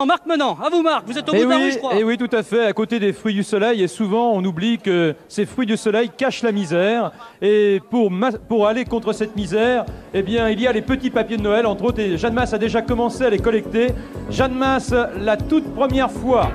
Marc Menant, à vous Marc, vous êtes au bout de la rue, je crois. Et oui, tout à fait, à côté des fruits du soleil, et souvent on oublie que ces fruits du soleil cachent la misère, et pour aller contre cette misère, eh bien, il y a les petits papiers de Noël, entre autres, et Jeanne Masse a déjà commencé à les collecter. Jeanne Masse, la toute première fois.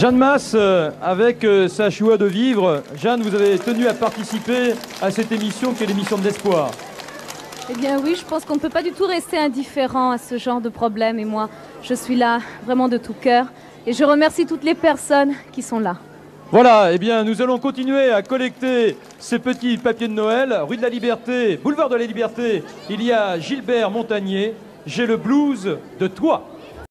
Jeanne Masse, avec sa joie de vivre, Jeanne, vous avez tenu à participer à cette émission qui est l'émission de l'espoir. Eh bien oui, je pense qu'on ne peut pas du tout rester indifférent à ce genre de problème. Et moi, je suis là vraiment de tout cœur. Et je remercie toutes les personnes qui sont là. Voilà, eh bien nous allons continuer à collecter ces petits papiers de Noël. Rue de la Liberté, boulevard de la Liberté, il y a Gilbert Montagnier. J'ai le blues de toi.